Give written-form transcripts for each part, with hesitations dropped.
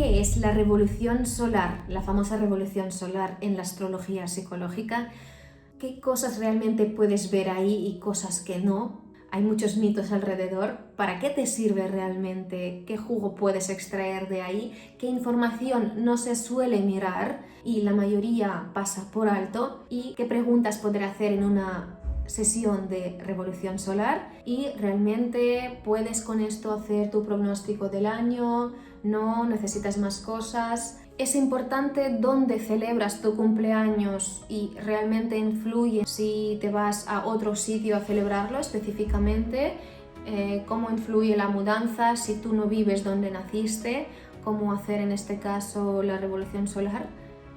¿Qué es la revolución solar, la famosa revolución solar en la astrología psicológica? ¿Qué cosas realmente puedes ver ahí y cosas que no? Hay muchos mitos alrededor. ¿Para qué te sirve realmente? ¿Qué jugo puedes extraer de ahí? ¿Qué información no se suele mirar y la mayoría pasa por alto? ¿Y qué preguntas poder hacer en una sesión de revolución solar? ¿Y realmente puedes con esto hacer tu pronóstico del año? ¿No? ¿Necesitas más cosas? Es importante dónde celebras tu cumpleaños y realmente influye si te vas a otro sitio a celebrarlo específicamente, cómo influye la mudanza si tú no vives donde naciste, cómo hacer en este caso la revolución solar,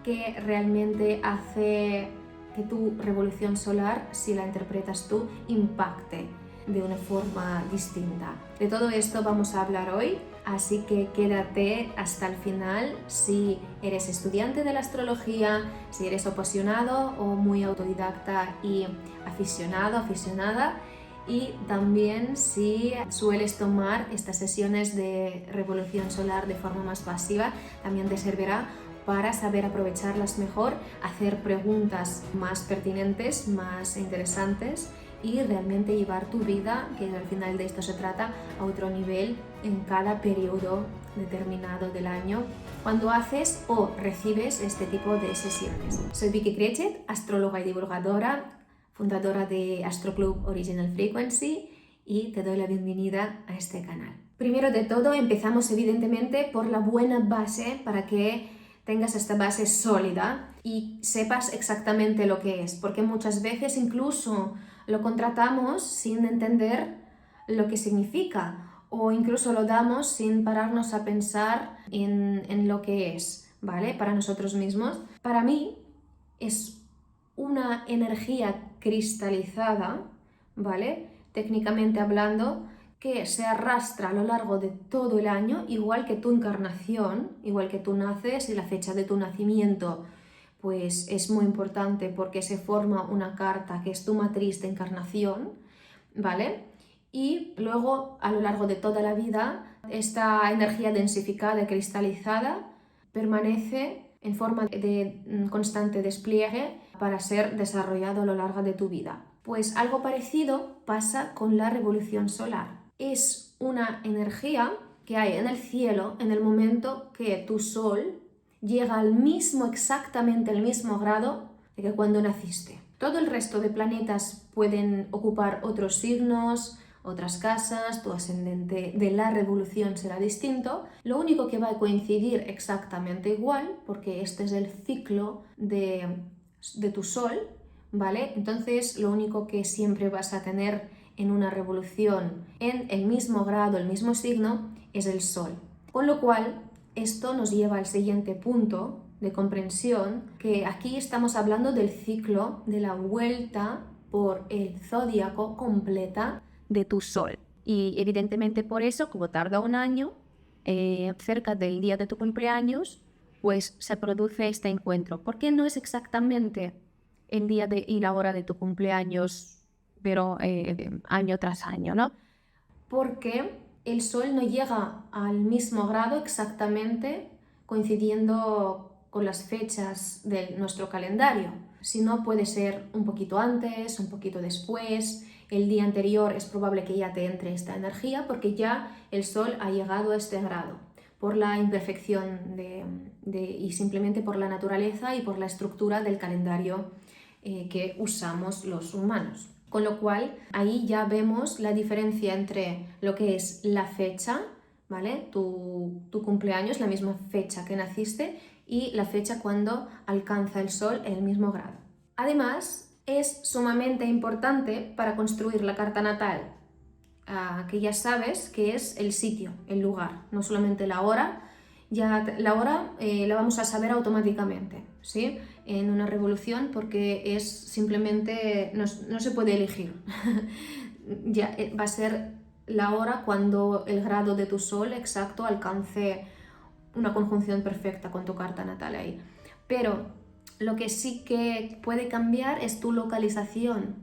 qué realmente hace que tu revolución solar, si la interpretas tú, impacte de una forma distinta. De todo esto vamos a hablar hoy, así que quédate hasta el final si eres estudiante de la astrología, si eres apasionado o muy autodidacta y aficionada, y también si sueles tomar estas sesiones de revolución solar de forma más pasiva, también te servirá para saber aprovecharlas mejor, hacer preguntas más pertinentes, más interesantes y realmente llevar tu vida, que al final de esto se trata, a otro nivel en cada periodo determinado del año cuando haces o recibes este tipo de sesiones. Soy Vicky Crechet, astróloga y divulgadora, fundadora de Astroclub Original Frequency, y te doy la bienvenida a este canal. Primero de todo, empezamos evidentemente por la buena base para que tengas esta base sólida y sepas exactamente lo que es, porque muchas veces incluso lo contratamos sin entender lo que significa o incluso lo damos sin pararnos a pensar en lo que es, ¿vale? Para nosotros mismos. Para mí es una energía cristalizada, ¿vale? Técnicamente hablando, que se arrastra a lo largo de todo el año, igual que tu encarnación, igual que tú naces y la fecha de tu nacimiento, pues es muy importante porque se forma una carta que es tu matriz de encarnación, ¿vale? Y luego, a lo largo de toda la vida, esta energía densificada y cristalizada permanece en forma de constante despliegue para ser desarrollado a lo largo de tu vida. Pues algo parecido pasa con la revolución solar. Es una energía que hay en el cielo en el momento que tu sol llega exactamente al mismo grado de que cuando naciste. Todo el resto de planetas pueden ocupar otros signos, otras casas, tu ascendente de la revolución será distinto. Lo único que va a coincidir exactamente igual, porque este es el ciclo de tu sol, ¿vale? Entonces lo único que siempre vas a tener en una revolución en el mismo grado, el mismo signo, es el sol. Con lo cual, esto nos lleva al siguiente punto de comprensión, que aquí estamos hablando del ciclo de la vuelta por el zodíaco completa de tu sol. Y evidentemente por eso, como tarda un año, cerca del día de tu cumpleaños, pues se produce este encuentro. ¿Por qué no es exactamente el día y la hora de tu cumpleaños, pero año tras año, ¿no? Porque el Sol no llega al mismo grado exactamente coincidiendo con las fechas de nuestro calendario, sino puede ser un poquito antes, un poquito después. El día anterior es probable que ya te entre esta energía porque ya el Sol ha llegado a este grado por la imperfección y simplemente por la naturaleza y por la estructura del calendario que usamos los humanos. Con lo cual, ahí ya vemos la diferencia entre lo que es la fecha, ¿vale? Tu cumpleaños, la misma fecha que naciste, y la fecha cuando alcanza el Sol en el mismo grado. Además, es sumamente importante para construir la carta natal, que ya sabes que es el sitio, el lugar, no solamente la hora. Ya la hora la vamos a saber automáticamente, ¿sí? En una revolución porque es simplemente, no se puede elegir. Ya va a ser la hora cuando el grado de tu sol exacto alcance una conjunción perfecta con tu carta natal ahí. Pero lo que sí que puede cambiar es tu localización.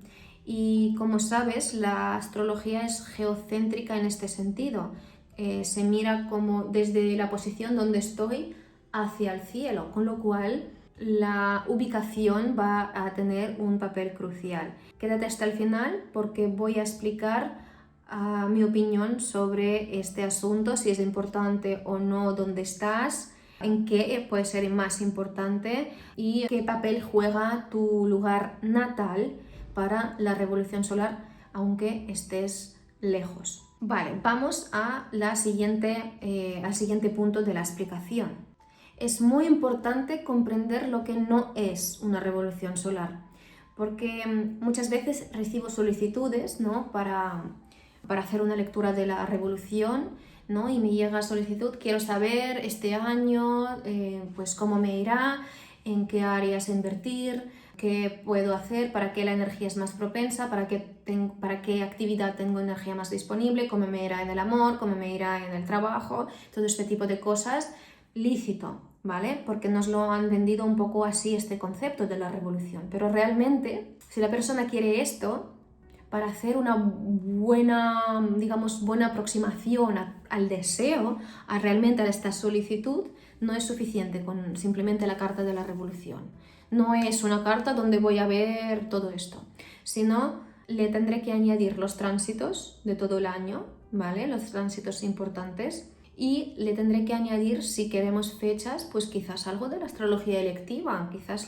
Y como sabes, la astrología es geocéntrica en este sentido. se mira como desde la posición donde estoy hacia el cielo, con lo cual la ubicación va a tener un papel crucial. Quédate hasta el final porque voy a explicar mi opinión sobre este asunto, si es importante o no dónde estás, en qué puede ser más importante y qué papel juega tu lugar natal para la revolución solar, aunque estés lejos. Vale, vamos a al siguiente punto de la explicación. Es muy importante comprender lo que no es una revolución solar, porque muchas veces recibo solicitudes, ¿no?, para hacer una lectura de la revolución, ¿no? Y me llega solicitud, quiero saber este año pues cómo me irá, en qué áreas invertir, qué puedo hacer, para qué la energía es más propensa, para qué actividad tengo energía más disponible, cómo me irá en el amor, cómo me irá en el trabajo, todo este tipo de cosas, lícito, ¿vale? Porque nos lo han vendido un poco así este concepto de la revolución. Pero realmente, si la persona quiere esto, para hacer una buena, digamos, buena aproximación al deseo, realmente a esta solicitud, no es suficiente con simplemente la carta de la revolución. No es una carta donde voy a ver todo esto, sino le tendré que añadir los tránsitos de todo el año, ¿vale? Los tránsitos importantes. Y le tendré que añadir, si queremos fechas, pues quizás algo de la astrología electiva. Quizás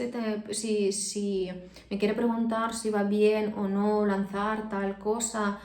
si me quiere preguntar si va bien o no lanzar tal cosa,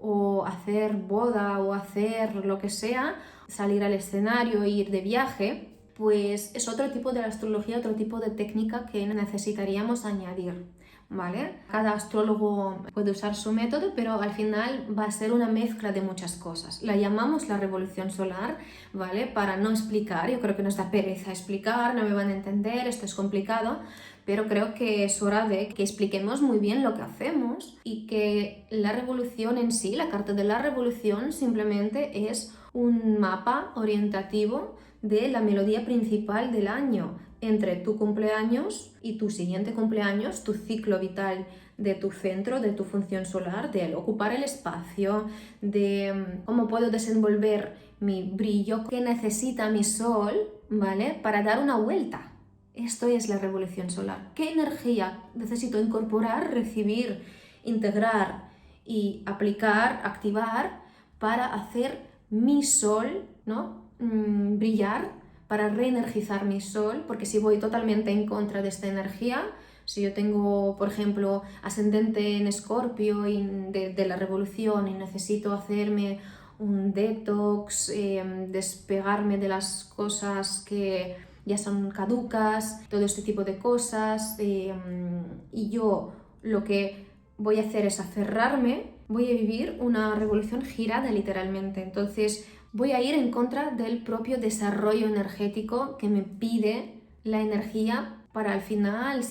o hacer boda, o hacer lo que sea, salir al escenario e ir de viaje, pues es otro tipo de astrología, otro tipo de técnica que necesitaríamos añadir. ¿Vale? Cada astrólogo puede usar su método, pero al final va a ser una mezcla de muchas cosas. La llamamos la revolución solar, ¿vale? Para no explicar, yo creo que nos da pereza explicar, no me van a entender, esto es complicado, pero creo que es hora de que expliquemos muy bien lo que hacemos y que la revolución en sí, la carta de la revolución, simplemente es un mapa orientativo de la melodía principal del año, entre tu cumpleaños y tu siguiente cumpleaños, tu ciclo vital de tu centro, de tu función solar, de ocupar el espacio, de cómo puedo desenvolver mi brillo, qué necesita mi sol, ¿vale?, para dar una vuelta. Esto es la revolución solar. ¿Qué energía necesito incorporar, recibir, integrar y aplicar, activar para hacer mi sol, ¿no?, brillar, para reenergizar mi sol? Porque si voy totalmente en contra de esta energía, si yo tengo, por ejemplo, ascendente en Escorpio y de la revolución y necesito hacerme un detox, despegarme de las cosas que ya son caducas, todo este tipo de cosas, y yo lo que voy a hacer es aferrarme, voy a vivir una revolución girada literalmente. Entonces voy a ir en contra del propio desarrollo energético que me pide la energía para al final,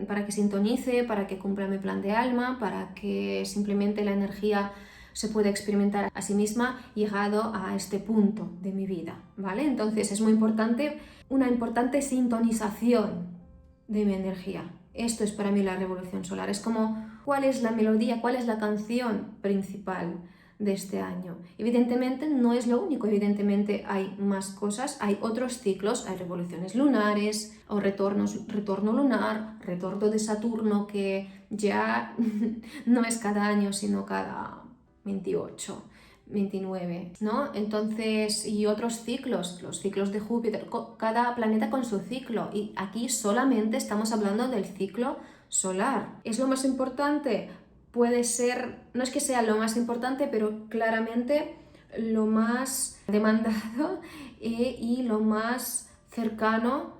para que sintonice, para que cumpla mi plan de alma, para que simplemente la energía se pueda experimentar a sí misma llegado a este punto de mi vida, ¿vale? Entonces es muy importante, una importante sintonización de mi energía. Esto es para mí la revolución solar. Es como, ¿cuál es la melodía, cuál es la canción principal de este año? Evidentemente no es lo único, evidentemente hay más cosas, hay otros ciclos, hay revoluciones lunares o retorno lunar, retorno de Saturno, que ya no es cada año sino cada 28, 29, ¿no? Entonces, y otros ciclos, los ciclos de Júpiter, cada planeta con su ciclo, y aquí solamente estamos hablando del ciclo solar. ¿Es lo más importante? Puede ser, no es que sea lo más importante, pero claramente lo más demandado y lo más cercano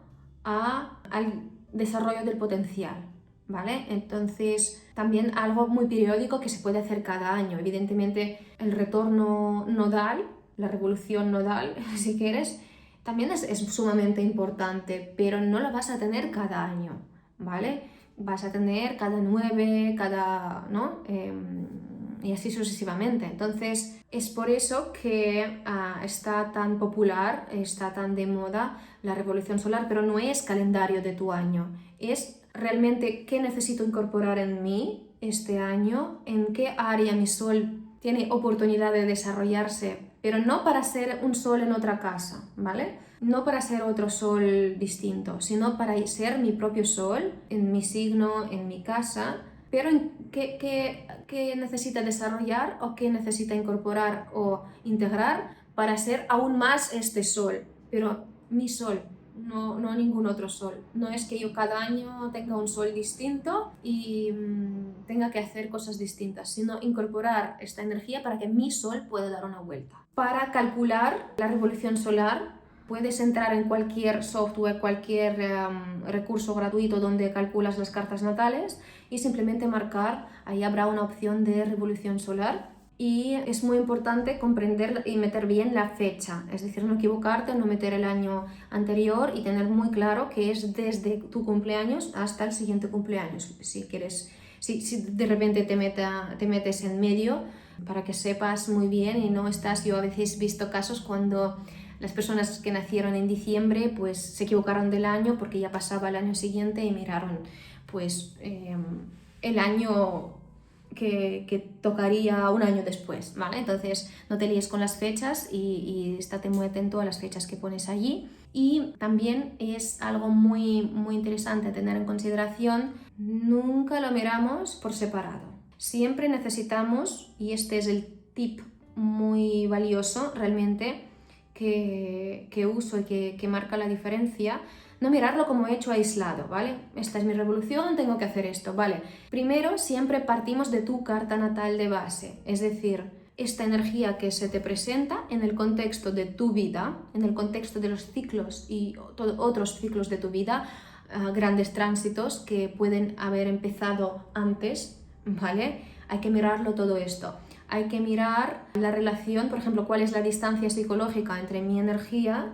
al desarrollo del potencial, ¿vale? Entonces, también algo muy periódico que se puede hacer cada año. Evidentemente, el retorno nodal, la revolución nodal, si quieres, también es sumamente importante, pero no la vas a tener cada año, ¿vale? Vas a tener cada 9, ¿no? Y así sucesivamente. Entonces, es por eso que está tan popular, está tan de moda la revolución solar, pero no es calendario de tu año, es realmente qué necesito incorporar en mí este año, en qué área mi sol tiene oportunidad de desarrollarse pero no para ser un sol en otra casa, ¿vale? No para ser otro sol distinto, sino para ser mi propio sol, en mi signo, en mi casa, pero ¿qué necesita desarrollar o qué necesita incorporar o integrar para ser aún más este sol? Pero mi sol, no ningún otro sol. No es que yo cada año tenga un sol distinto y tenga que hacer cosas distintas, sino incorporar esta energía para que mi sol pueda dar una vuelta. Para calcular la revolución solar, puedes entrar en cualquier software, cualquier recurso gratuito donde calculas las cartas natales y simplemente marcar, ahí habrá una opción de revolución solar. Y es muy importante comprender y meter bien la fecha, es decir, no equivocarte, no meter el año anterior y tener muy claro que es desde tu cumpleaños hasta el siguiente cumpleaños. Si de repente te metes en medio, para que sepas muy bien y no estás, yo a veces he visto casos cuando las personas que nacieron en diciembre pues se equivocaron del año porque ya pasaba el año siguiente y miraron pues el año que tocaría un año después, ¿vale? Entonces no te líes con las fechas y estate muy atento a las fechas que pones allí. Y también es algo muy, muy interesante a tener en consideración, nunca lo miramos por separado. Siempre necesitamos, y este es el tip muy valioso realmente que uso y que marca la diferencia, no mirarlo como hecho aislado, ¿vale? Esta es mi revolución, tengo que hacer esto, ¿vale? Primero, siempre partimos de tu carta natal de base, es decir, esta energía que se te presenta en el contexto de tu vida, en el contexto de los ciclos y otros ciclos de tu vida, grandes tránsitos que pueden haber empezado antes, ¿vale? Hay que mirarlo todo esto. Hay que mirar la relación, por ejemplo, cuál es la distancia psicológica entre mi energía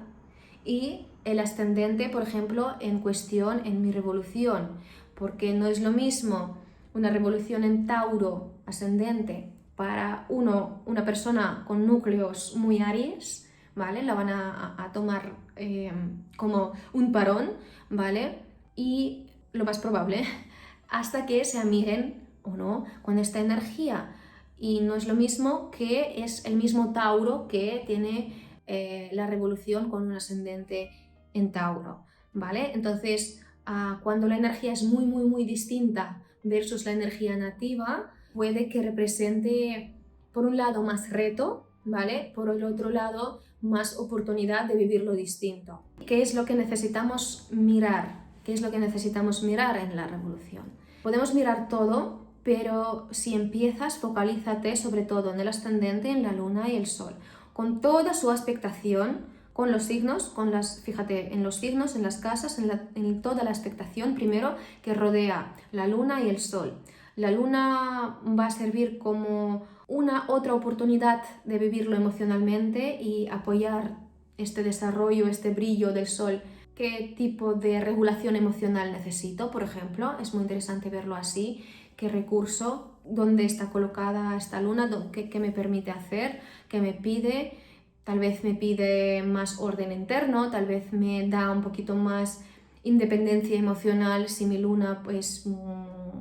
y el ascendente, por ejemplo, en cuestión en mi revolución, porque no es lo mismo una revolución en Tauro ascendente para una persona con núcleos muy Aries, ¿vale? La van a tomar como un parón, ¿vale? Y lo más probable, hasta que se amiren o no con esta energía. Y no es lo mismo que es el mismo Tauro que tiene la revolución con un ascendente en Tauro, ¿vale? Entonces, cuando la energía es muy, muy, muy distinta versus la energía nativa, puede que represente, por un lado, más reto, ¿vale? Por el otro lado, más oportunidad de vivirlo distinto. ¿Qué es lo que necesitamos mirar? ¿Qué es lo que necesitamos mirar en la revolución? Podemos mirar todo, pero si empiezas, focalízate sobre todo en el ascendente, en la luna y el sol, con toda su aspectación, con los signos, fíjate, en los signos, en las casas, en toda la aspectación primero que rodea la luna y el sol. La luna va a servir como una otra oportunidad de vivirlo emocionalmente y apoyar este desarrollo, este brillo del sol. ¿Qué tipo de regulación emocional necesito, por ejemplo? Es muy interesante verlo así. ¿Qué recurso? ¿Dónde está colocada esta luna? ¿Qué me permite hacer? ¿Qué me pide? Tal vez me pide más orden interno, tal vez me da un poquito más independencia emocional si mi luna, pues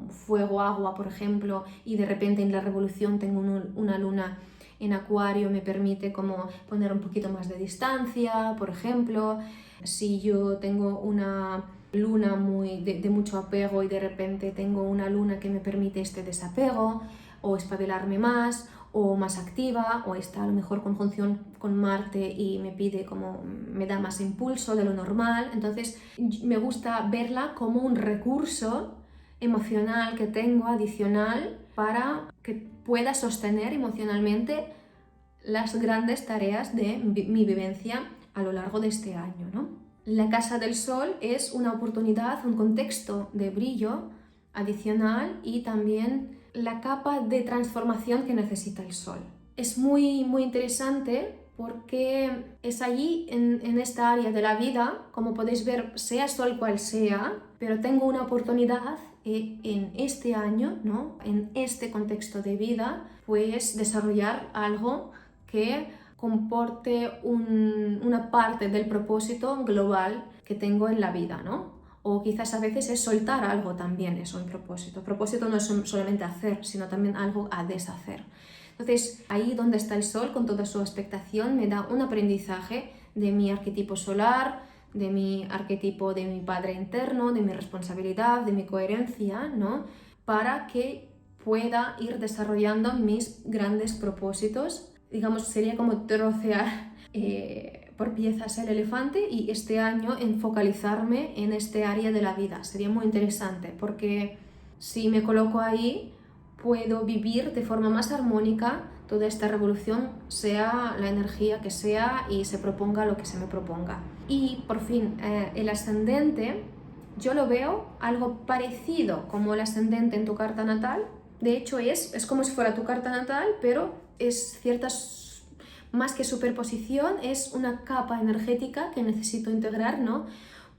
fuego, agua, por ejemplo, y de repente en la revolución tengo una luna en Acuario, me permite como poner un poquito más de distancia, por ejemplo. Si yo tengo una luna de mucho apego y de repente tengo una luna que me permite este desapego, o espabilarme más, o más activa, o está a lo mejor conjunción con Marte y me da más impulso de lo normal. Entonces me gusta verla como un recurso emocional que tengo adicional para que pueda sostener emocionalmente las grandes tareas de mi vivencia a lo largo de este año, ¿no? La casa del sol es una oportunidad, un contexto de brillo adicional y también la capa de transformación que necesita el sol. Es muy, muy interesante porque es allí, en esta área de la vida, como podéis ver, sea sol cual sea, pero tengo una oportunidad en este año, ¿no? En este contexto de vida, pues desarrollar algo que comporte una parte del propósito global que tengo en la vida, ¿no? O quizás a veces es soltar algo también, eso en propósito. Propósito no es solamente hacer, sino también algo a deshacer. Entonces, ahí donde está el Sol, con toda su expectación, me da un aprendizaje de mi arquetipo solar, de mi arquetipo de mi padre interno, de mi responsabilidad, de mi coherencia, ¿no? Para que pueda ir desarrollando mis grandes propósitos. Digamos, sería como trocear por piezas el elefante y este año focalizarme en este área de la vida. Sería muy interesante porque si me coloco ahí, puedo vivir de forma más armónica toda esta revolución, sea la energía que sea y se proponga lo que se me proponga. Y por fin, el ascendente, yo lo veo algo parecido como el ascendente en tu carta natal. De hecho, es como si fuera tu carta natal, pero es ciertas, más que superposición, es una capa energética que necesito integrar, ¿no?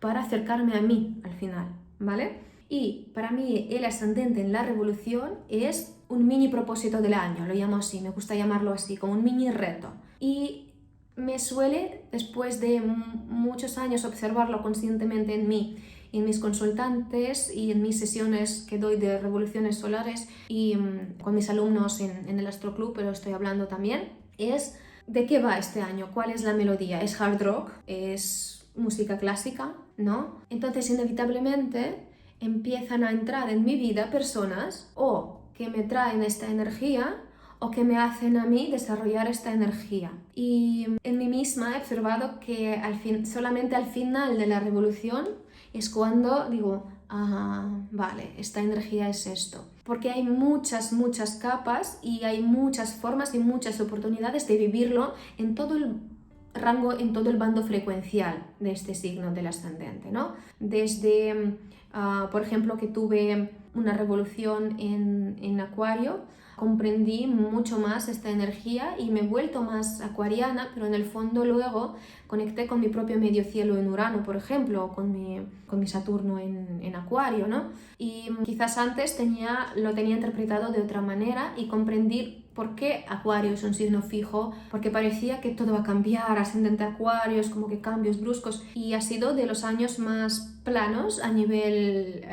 Para acercarme a mí al final, ¿vale? Y para mí el ascendente en la revolución es un mini propósito del año, lo llamo así, me gusta llamarlo así, como un mini reto. Y me suele, después de muchos años observarlo conscientemente en mí, en mis consultantes y en mis sesiones que doy de revoluciones solares y con mis alumnos en el Astro Club, pero estoy hablando también, es ¿de qué va este año? ¿Cuál es la melodía? ¿Es hard rock? ¿Es música clásica? ¿No? Entonces, inevitablemente empiezan a entrar en mi vida personas o que me traen esta energía o que me hacen a mí desarrollar esta energía. Y en mí misma he observado que solamente al final de la revolución es cuando digo, vale, esta energía es esto. Porque hay muchas capas y hay muchas formas y muchas oportunidades de vivirlo en todo el rango, en todo el bando frecuencial de este signo del ascendente, ¿no? Desde, por ejemplo, que tuve una revolución en Acuario, comprendí mucho más esta energía y me he vuelto más acuariana, pero en el fondo luego conecté con mi propio medio cielo en Urano, por ejemplo, o con mi Saturno en Acuario, ¿no? Y quizás antes lo tenía interpretado de otra manera y comprendí por qué Acuario es un signo fijo, porque parecía que todo va a cambiar, ascendente Acuario, es como que cambios bruscos, y ha sido de los años más planos a nivel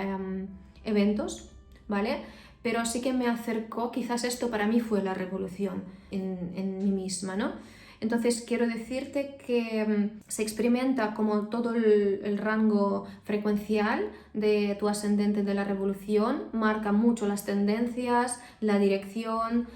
eventos, ¿vale? Pero sí que me acercó, quizás esto para mí fue la revolución en mí misma, ¿no? Entonces quiero decirte que se experimenta como todo el rango frecuencial de tu ascendente de la revolución, marca mucho las tendencias, la dirección,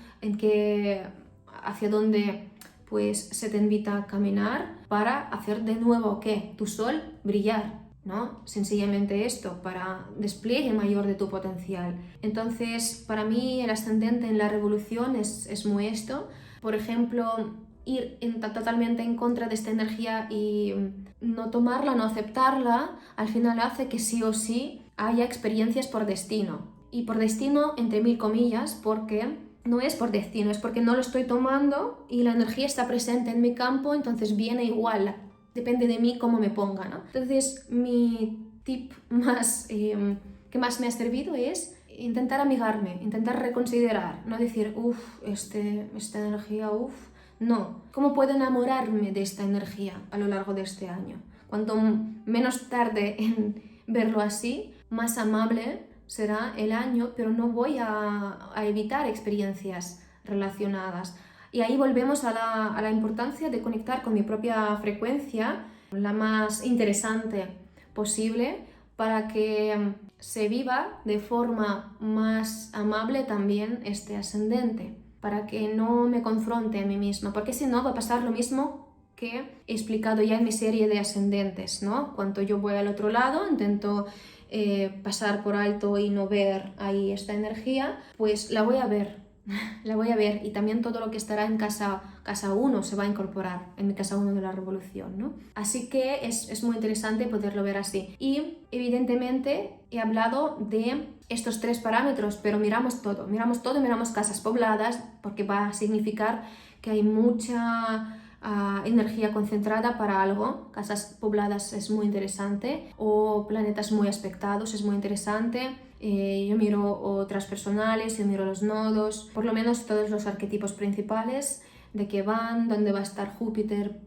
hacia dónde pues se te invita a caminar para hacer de nuevo ¿qué? Tu sol brillar, ¿no? Sencillamente esto, para despliegue mayor de tu potencial. Entonces, para mí el ascendente en la revolución es muy esto. Por ejemplo, ir totalmente en contra de esta energía y no tomarla, no aceptarla, al final hace que sí o sí haya experiencias por destino. Y por destino, entre mil comillas, porque no es por destino, es porque no lo estoy tomando y la energía está presente en mi campo, entonces viene igual. Depende de mí cómo me ponga, ¿no? Entonces, mi tip que más me ha servido es intentar amigarme, intentar reconsiderar, no decir, esta energía, no. ¿Cómo puedo enamorarme de esta energía a lo largo de este año? Cuanto menos tarde en verlo así, más amable será el año, pero no voy a evitar experiencias relacionadas. Y ahí volvemos a la importancia de conectar con mi propia frecuencia, la más interesante posible, para que se viva de forma más amable también este ascendente, para que no me confronte a mí misma, porque si no va a pasar lo mismo que he explicado ya en mi serie de ascendentes, ¿no? Cuando yo voy al otro lado, intento pasar por alto y no ver ahí esta energía, pues la voy a ver. La voy a ver y también todo lo que estará en casa 1 se va a incorporar en mi casa 1 de la revolución, ¿no? Así que es muy interesante poderlo ver así. Y evidentemente he hablado de estos 3 parámetros, pero miramos todo, miramos casas pobladas, porque va a significar que hay mucha energía concentrada para algo. Casas pobladas es muy interesante, o planetas muy aspectados es muy interesante. Yo miro otras personales, yo miro los nodos, por lo menos todos los arquetipos principales de qué van, dónde va a estar Júpiter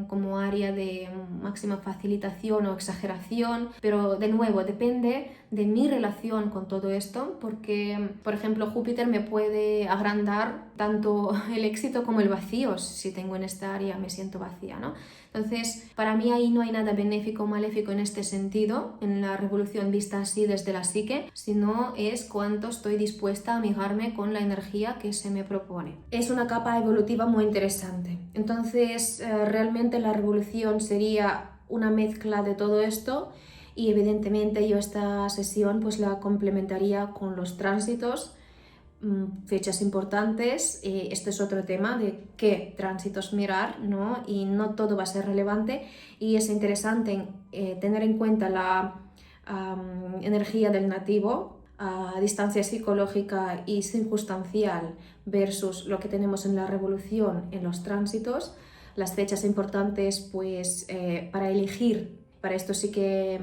como área de máxima facilitación o exageración, pero de nuevo depende de mi relación con todo esto, porque por ejemplo Júpiter me puede agrandar tanto el éxito como el vacío si tengo en esta área me siento vacía, ¿no? Entonces, para mí ahí no hay nada benéfico o maléfico en este sentido, en la revolución vista así desde la psique, sino es cuánto estoy dispuesta a amigarme con la energía que se me propone. Es una capa evolutiva muy interesante. Entonces, realmente la revolución sería una mezcla de todo esto y evidentemente yo esta sesión pues la complementaría con los tránsitos, fechas importantes. Este es otro tema de qué tránsitos mirar, ¿no? Y no todo va a ser relevante y es interesante tener en cuenta la energía del nativo a distancia psicológica y circunstancial versus lo que tenemos en la revolución en los tránsitos, las fechas importantes pues para elegir. Para esto sí que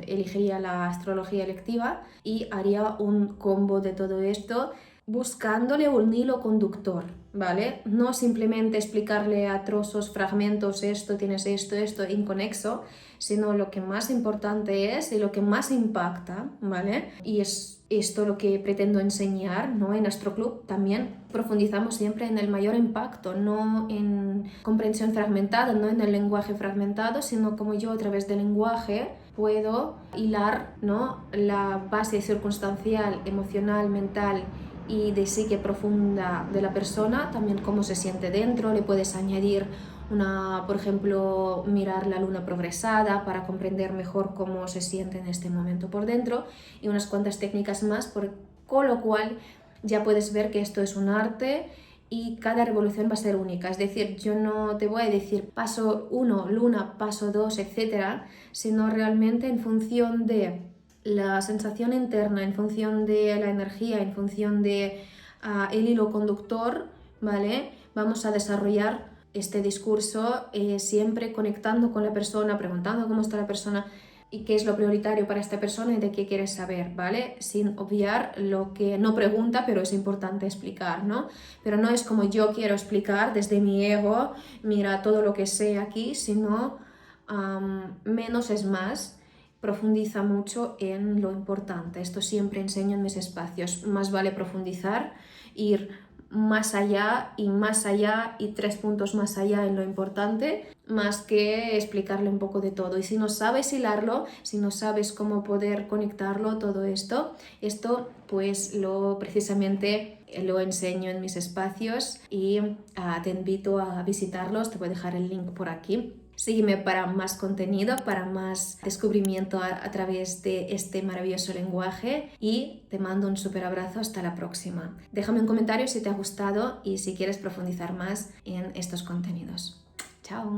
elegiría la astrología electiva y haría un combo de todo esto buscándole un hilo conductor, ¿vale? No simplemente explicarle a trozos, fragmentos, esto, tienes esto, inconexo, sino lo que más importante es y lo que más impacta, ¿vale? Y es esto lo que pretendo enseñar, ¿no? En Astroclub también profundizamos siempre en el mayor impacto, no en comprensión fragmentada, no en el lenguaje fragmentado, sino como yo a través del lenguaje puedo hilar, ¿no? La base circunstancial, emocional, mental y de psique profunda de la persona, también cómo se siente dentro. Le puedes añadir por ejemplo, mirar la luna progresada para comprender mejor cómo se siente en este momento por dentro y unas cuantas técnicas más, con lo cual ya puedes ver que esto es un arte y cada revolución va a ser única. Es decir, yo no te voy a decir paso 1, luna, paso 2, etcétera, sino realmente en función de la sensación interna, en función de la energía, en función de el hilo conductor, ¿vale? Vamos a desarrollar este discurso siempre conectando con la persona, preguntando cómo está la persona y qué es lo prioritario para esta persona y de qué quieres saber, ¿vale? Sin obviar lo que no pregunta, pero es importante explicar, ¿no? Pero no es como yo quiero explicar desde mi ego, mira todo lo que sé aquí, sino menos es más. Profundiza mucho en lo importante. Esto siempre enseño en mis espacios. Más vale profundizar, ir más allá y 3 puntos más allá en lo importante, más que explicarle un poco de todo. Y si no sabes hilarlo, si no sabes cómo poder conectarlo, todo esto pues precisamente lo enseño en mis espacios y te invito a visitarlos. Te voy a dejar el link por aquí. Sígueme para más contenido, para más descubrimiento a través de este maravilloso lenguaje y te mando un súper abrazo. Hasta la próxima. Déjame un comentario si te ha gustado y si quieres profundizar más en estos contenidos. Chao.